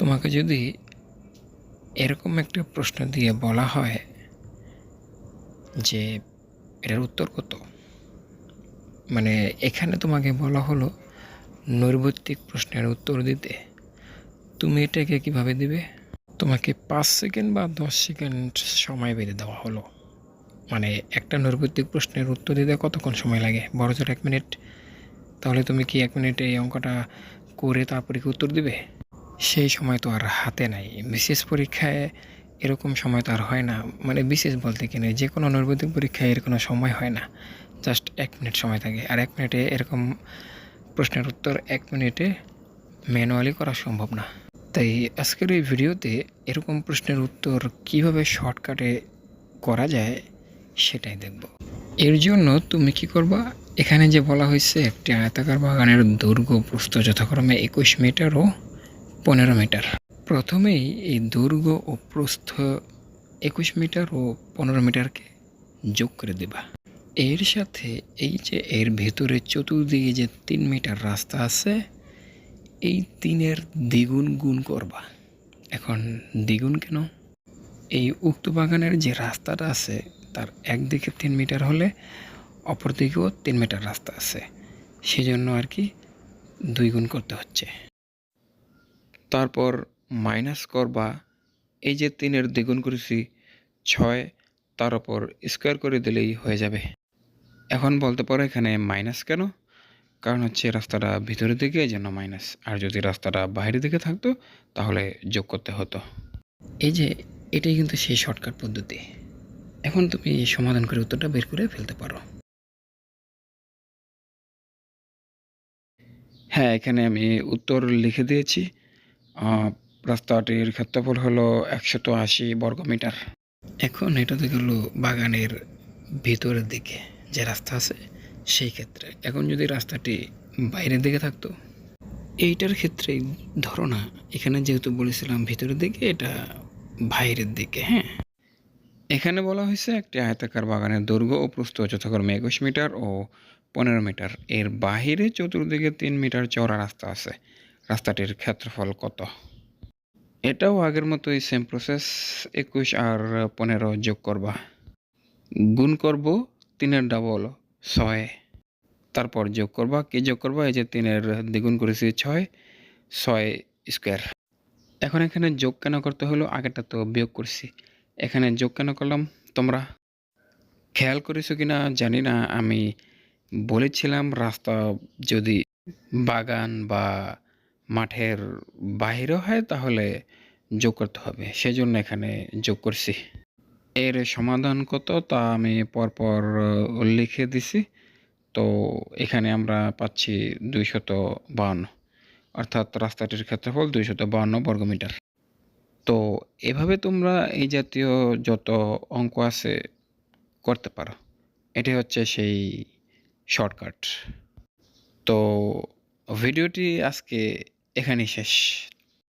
তোমাকে যদি এরকম একটা প্রশ্ন দিয়ে বলা হয় যে এটার উত্তর কত, মানে এখানে তোমাকে বলা হলো নৈর্ব্যক্তিক প্রশ্নের উত্তর দিতে, তুমি এটাকে কিভাবে দিবে? তোমাকে 5 সেকেন্ড বা 10 সেকেন্ড সময় বেঁধে দেওয়া হলো। মানে একটা নৈর্ব্যক্তিক প্রশ্নের উত্তর দিতে কতক্ষণ সময় লাগে? বড় জোর 1 মিনিট। তাহলে তুমি কি 1 মিনিটে এই অঙ্কটা করে তারপরে কি উত্তর দিবে? সেই সময় তো আর হাতে নাই। বিশেষ পরীক্ষায় এরকম সময় তো আর হয় না। মানে বিশেষ বলতে কি নেই, যে কোনো নৈর্ব্যক্তিক পরীক্ষায় এর কোনো সময় হয় না। জাস্ট 1 মিনিট সময় থাকে। আর 1 মিনিটে এরকম প্রশ্নের উত্তর 1 মিনিটে ম্যানুয়ালি করা সম্ভব না। তাই আজকের এই ভিডিওতে এরকম প্রশ্নের উত্তর কিভাবে শর্টকাটে করা যায় সেটাই দেখব। এর জন্য তুমি কি করবা? এখানে যে বলা হয়েছে একটি আয়তাকার বাগানের দৈর্ঘ্য প্রস্থ যথাক্রমে 21 মিটার ও 15 মিটার। প্রথমেই এই দৈর্ঘ্য ও প্রস্থ 21 মিটার ও 15 মিটারকে যোগ করে দেবা। এর সাথে এই যে এর ভেতরে চতুর্দিকে যে 3 মিটার রাস্তা আছে, এই 3-এর দ্বিগুণ গুণ করবা। এখন দ্বিগুণ কেন? এই উক্ত বাগানের যে রাস্তাটা আছে তার একদিকে 3 মিটার হলে অপর দিকেও 3 মিটার রাস্তা আছে, সেজন্য আর কি 2 গুণ করতে হচ্ছে। তারপর মাইনাস করবা, এই যে 3-এর দ্বিগুণ করেছি 6, তার উপর স্কোয়ার করে দিলেই হয়ে যাবে। এখন বলতে পারো এখানে মাইনাস কেন? কারণ হচ্ছে রাস্তাটা ভিতরের দিকে, এই জন্য মাইনাস। আর যদি রাস্তাটা বাইরের দিকে থাকতো তাহলে যোগ করতে হতো। এই যে এটাই কিন্তু সেই শর্টকাট পদ্ধতি। এখন তুমি সমাধান করে উত্তরটা বের করে ফেলতে পারো। হ্যাঁ, এখানে আমি উত্তর লিখে দিয়েছি। রাস্তাটির ক্ষেত্রফল হলো 180 বর্গমিটার। এখন এটা তো গেল বাগানের ভিতরের দিকে যে রাস্তা আছে সেই ক্ষেত্রে। এখন যদি রাস্তাটি বাইরের দিকে থাকতো, এইটার ক্ষেত্রে ধরো না, এখানে যেহেতু বলেছিলাম ভিতরের দিকে, এটা বাইরের দিকে। হ্যাঁ, এখানে বলা হয়েছে একটি আয়তাকার বাগানের দৈর্ঘ্য ও প্রস্থ যথাক্রমে 21 মিটার ও 15 মিটার। এর বাহিরে চতুর্দিকে 3 মিটার চওড়া রাস্তা আছে। রাস্তাটির ক্ষেত্রফল কত? এটাও আগের মতোই সেম প্রসেস। 21 আর 15 যোগ করবা, গুণ করব 3-এর ডাবল 6, তারপর যোগ করবা। কি যোগ করবা? এই যে 3-এর দ্বিগুণ করেছি 6, 6 স্কোয়ার। এখন এখানে যোগ কেন করতে হলো? আগেরটা তো বিয়োগ করছি, এখানে যোগ কেন করলাম তোমরা খেয়াল করেছো কিনা জানি না। আমি বলেছিলাম রাস্তা যদি বাগান বা মাঠের বাইরে হয় তাহলে যোগ করতে হবে, সেজন্য এখানে যোগ করছি। এর সমাধান কত তা আমি পরপর লিখে দিছি। তো এখানে আমরা পাচ্ছি 252, অর্থাৎ রাস্তাটির ক্ষেত্রফল 252 বর্গমিটার। তো এভাবে তোমরা এই জাতীয় যত অঙ্ক আছে করতে পারো। এটি হচ্ছে সেই শর্টকাট। তো ভিডিওটি আজকে এখানেই শেষ।